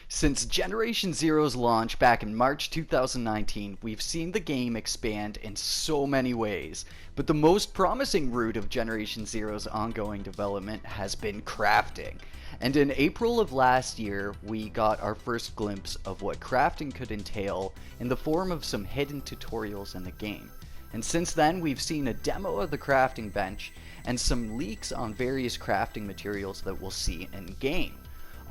Since Generation Zero's launch back in March 2019, we've seen the game expand in so many ways, but the most promising route of Generation Zero's ongoing development has been crafting. And in April of last year, we got our first glimpse of what crafting could entail in the form of some hidden tutorials in the game. And since then, we've seen a demo of the crafting bench and some leaks on various crafting materials that we'll see in game.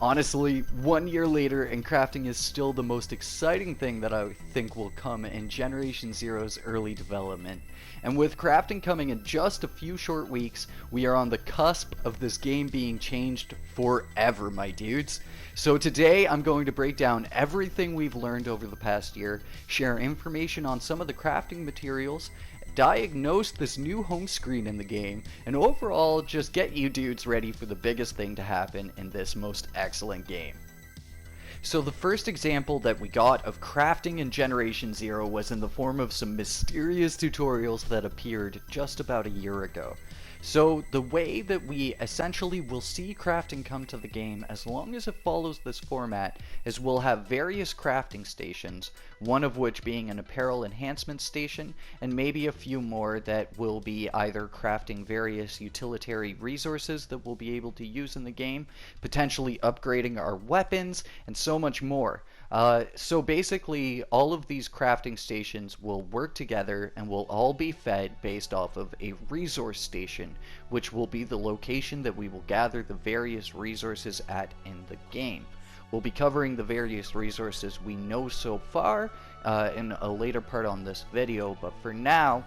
Honestly, 1 year later, and crafting is still the most exciting thing that I think will come in Generation Zero's early development. And with crafting coming in just a few short weeks, we are on the cusp of this game being changed forever, my dudes. So today, I'm going to break down everything we've learned over the past year, share information on some of the crafting materials, diagnose this new home screen in the game, and overall just get you dudes ready for the biggest thing to happen in this most excellent game. So the first example that we got of crafting in Generation Zero was in the form of some mysterious tutorials that appeared just about a year ago. So the way that we essentially will see crafting come to the game, as long as it follows this format, is we'll have various crafting stations, one of which being an apparel enhancement station, and maybe a few more that will be either crafting various utilitarian resources that we'll be able to use in the game, potentially upgrading our weapons, and so much more. So basically, all of these crafting stations will work together and will all be fed based off of a resource station, which will be the location that we will gather the various resources at in the game. We'll be covering the various resources we know so far in a later part on this video, but for now,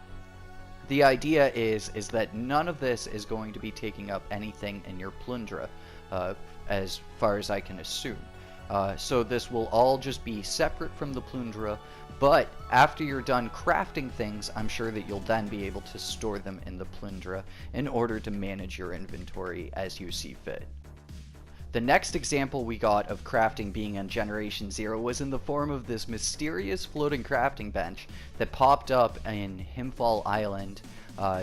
the idea is that none of this is going to be taking up anything in your plundra, as far as I can assume. So this will all just be separate from the plundra, but after you're done crafting things, I'm sure that you'll then be able to store them in the plundra in order to manage your inventory as you see fit. The next example we got of crafting being in Generation Zero was in the form of this mysterious floating crafting bench that popped up in Himfall Island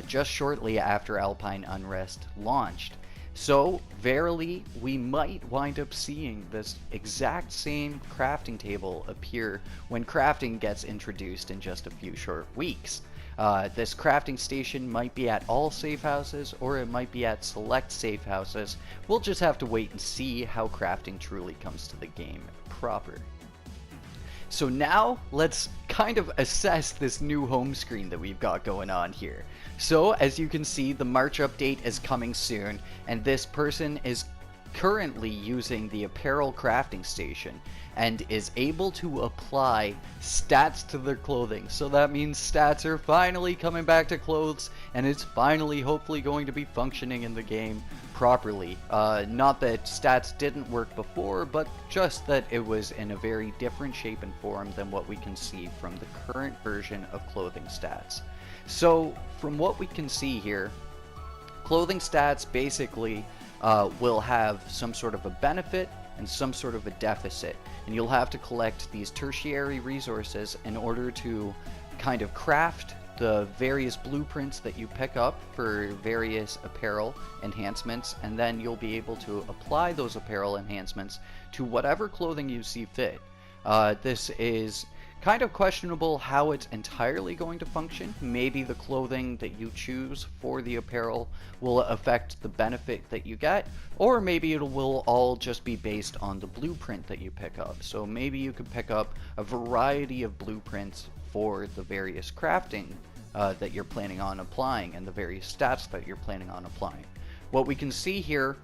just shortly after Alpine Unrest launched. So, verily, we might wind up seeing this exact same crafting table appear when crafting gets introduced in just a few short weeks. This crafting station might be at all safe houses, or it might be at select safe houses. We'll just have to wait and see how crafting truly comes to the game proper. So now, let's kind of assess this new home screen that we've got going on here. So, as you can see, the March update is coming soon, and this person is currently using the apparel crafting station and is able to apply stats to their clothing. So that means stats are finally coming back to clothes, and it's finally hopefully going to be functioning in the game properly. Not that stats didn't work before, but just that it was in a very different shape and form than what we can see from the current version of clothing stats. So from what we can see here, clothing stats basically will have some sort of a benefit and some sort of a deficit, and you'll have to collect these tertiary resources in order to kind of craft the various blueprints that you pick up for various apparel enhancements, and then you'll be able to apply those apparel enhancements to whatever clothing you see fit. This is kind of questionable how it's entirely going to function. Maybe the clothing that you choose for the apparel will affect the benefit that you get, or maybe it will all just be based on the blueprint that you pick up. So maybe you could pick up a variety of blueprints for the various crafting that you're planning on applying and the various stats that you're planning on applying. What we can see here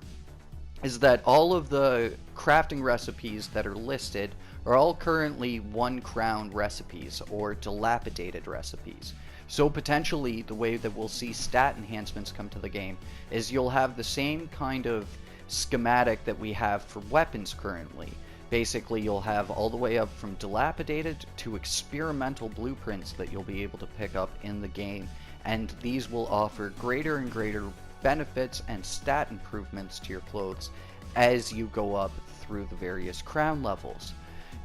is that all of the crafting recipes that are listed are all currently 1 crown recipes or dilapidated recipes. So potentially the way that we'll see stat enhancements come to the game is you'll have the same kind of schematic that we have for weapons currently. Basically, you'll have all the way up from dilapidated to experimental blueprints that you'll be able to pick up in the game, and these will offer greater and greater benefits and stat improvements to your clothes as you go up through the various crown levels.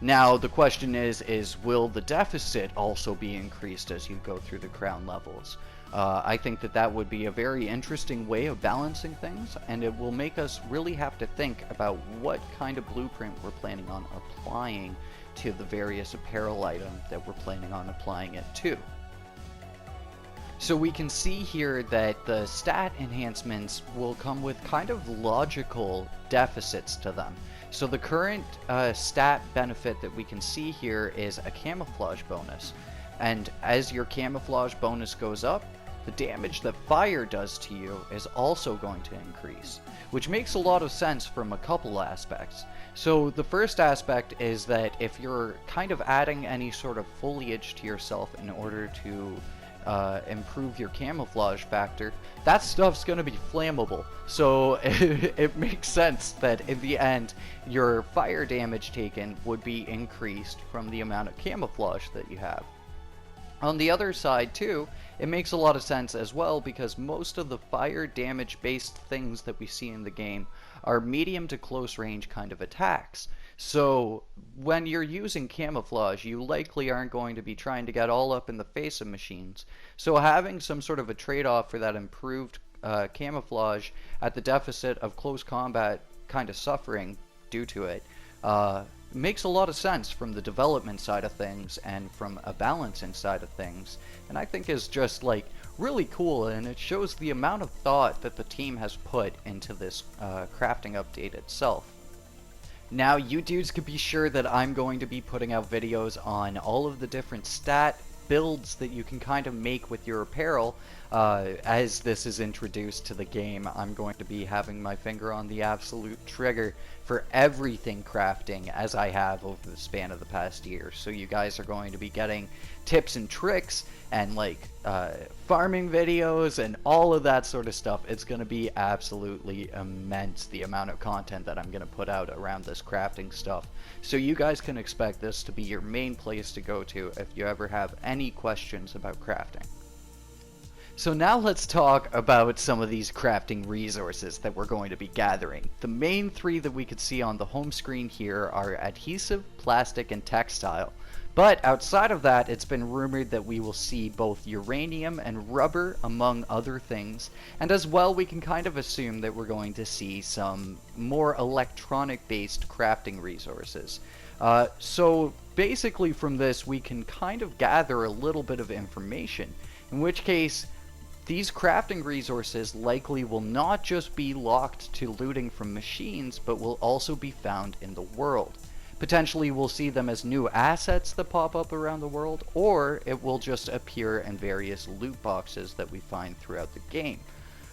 Now the question is will the deficit also be increased as you go through the crown levels? I think that that would be a very interesting way of balancing things, and it will make us really have to think about what kind of blueprint we're planning on applying to the various apparel item that we're planning on applying it to. So we can see here that the stat enhancements will come with kind of logical deficits to them. So the current stat benefit that we can see here is a camouflage bonus. And as your camouflage bonus goes up, the damage that fire does to you is also going to increase, which makes a lot of sense from a couple aspects. So the first aspect is that if you're kind of adding any sort of foliage to yourself in order to improve your camouflage factor, that stuff's going to be flammable. So it makes sense that in the end your fire damage taken would be increased from the amount of camouflage that you have. On the other side too, it makes a lot of sense as well, because most of the fire damage based things that we see in the game are medium to close range kind of attacks. So when you're using camouflage, you likely aren't going to be trying to get all up in the face of machines. So having some sort of a trade-off for that improved camouflage at the deficit of close combat kind of suffering due to it makes a lot of sense from the development side of things and from a balancing side of things, and I think is just like really cool, and it shows the amount of thought that the team has put into this crafting update itself. Now, you dudes can be sure that I'm going to be putting out videos on all of the different stat builds that you can kind of make with your apparel. As this is introduced to the game, I'm going to be having my finger on the absolute trigger for everything crafting, as I have over the span of the past year. So you guys are going to be getting tips and tricks and like farming videos and all of that sort of stuff. It's going to be absolutely immense, the amount of content that I'm going to put out around this crafting stuff. So you guys can expect this to be your main place to go to if you ever have any questions about crafting. So now let's talk about some of these crafting resources that we're going to be gathering. The main three that we could see on the home screen here are adhesive, plastic, and textile. But outside of that, it's been rumored that we will see both uranium and rubber, among other things. And as well, we can kind of assume that we're going to see some more electronic-based crafting resources. So basically from this, we can kind of gather a little bit of information, in which case these crafting resources likely will not just be locked to looting from machines, but will also be found in the world. Potentially we'll see them as new assets that pop up around the world, or it will just appear in various loot boxes that we find throughout the game.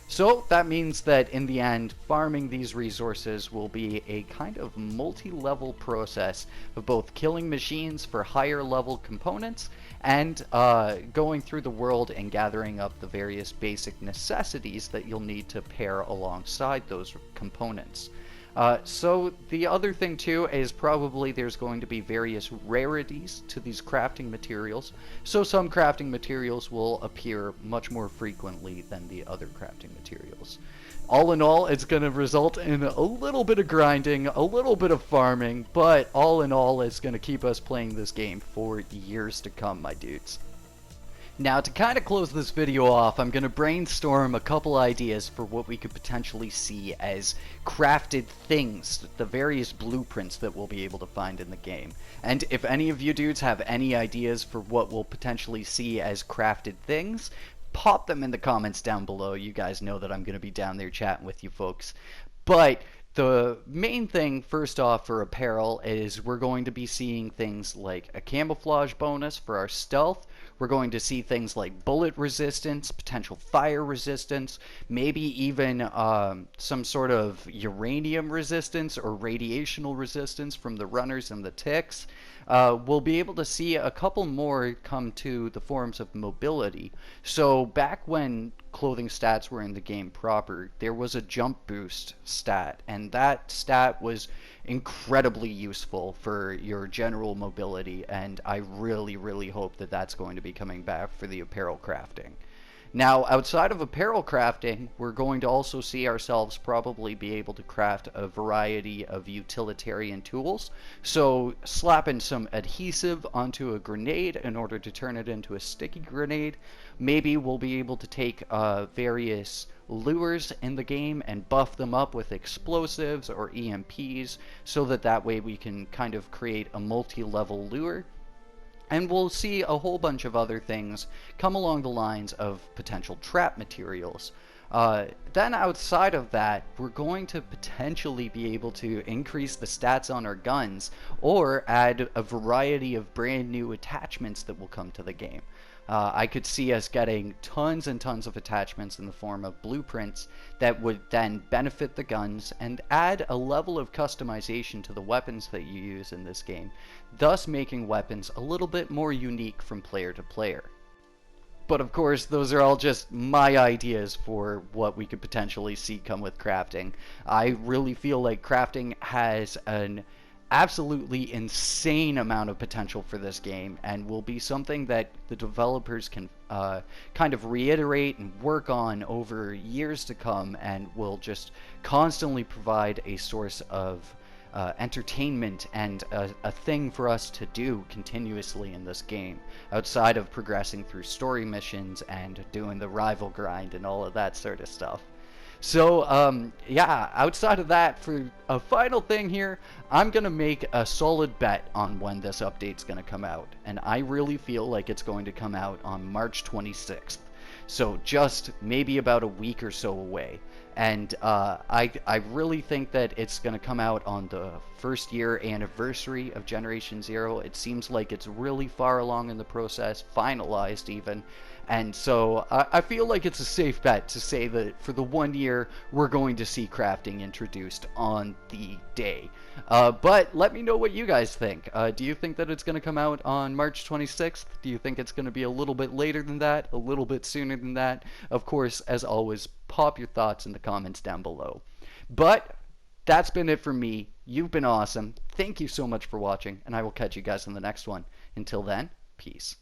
So that means that in the end, farming these resources will be a kind of multi-level process of both killing machines for higher level components and going through the world and gathering up the various basic necessities that you'll need to pair alongside those components. So the other thing too is probably there's going to be various rarities to these crafting materials. So some crafting materials will appear much more frequently than the other crafting materials. All in all, it's going to result in a little bit of grinding, a little bit of farming, but all in all, it's going to keep us playing this game for years to come, my dudes. Now, to kind of close this video off, I'm going to brainstorm a couple ideas for what we could potentially see as crafted things, the various blueprints that we'll be able to find in the game. And if any of you dudes have any ideas for what we'll potentially see as crafted things, pop them in the comments down below. You guys know that I'm going to be down there chatting with you folks. But the main thing, first off, for apparel is we're going to be seeing things like a camouflage bonus for our stealth. We're going to see things like bullet resistance, potential fire resistance, maybe even some sort of uranium resistance or radiational resistance from the runners and the ticks. We'll be able to see a couple more come to the forms of mobility. So back when clothing stats were in the game proper, there was a jump boost stat, and that stat was incredibly useful for your general mobility, and I really hope that that's going to be coming back for the apparel crafting. Now, outside of apparel crafting, we're going to also see ourselves probably be able to craft a variety of utilitarian tools. So, slapping some adhesive onto a grenade in order to turn it into a sticky grenade. Maybe we'll be able to take various lures in the game and buff them up with explosives or EMPs so that way we can kind of create a multi-level lure. And we'll see a whole bunch of other things come along the lines of potential trap materials. Then outside of that, we're going to potentially be able to increase the stats on our guns or add a variety of brand new attachments that will come to the game. I could see us getting tons and tons of attachments in the form of blueprints that would then benefit the guns and add a level of customization to the weapons that you use in this game, thus making weapons a little bit more unique from player to player. But of course, those are all just my ideas for what we could potentially see come with crafting. I really feel like crafting has an absolutely insane amount of potential for this game and will be something that the developers can kind of reiterate and work on over years to come, and will just constantly provide a source of entertainment and a thing for us to do continuously in this game, outside of progressing through story missions and doing the rival grind and all of that sort of stuff. So, yeah, outside of that, for a final thing here, I'm going to make a solid bet on when this update's going to come out. And I really feel like it's going to come out on March 26th. So just maybe about a week or so away. And I really think that it's going to come out on the first year anniversary of Generation Zero. It seems like it's really far along in the process, finalized even. And so I feel like it's a safe bet to say that for the 1 year, we're going to see crafting introduced on the day. But let me know what you guys think. Do you think that it's going to come out on March 26th? Do you think it's going to be a little bit later than that? A little bit sooner than that? Of course, as always, pop your thoughts in the comments down below. But that's been it for me. You've been awesome. Thank you so much for watching, and I will catch you guys in the next one. Until then, peace.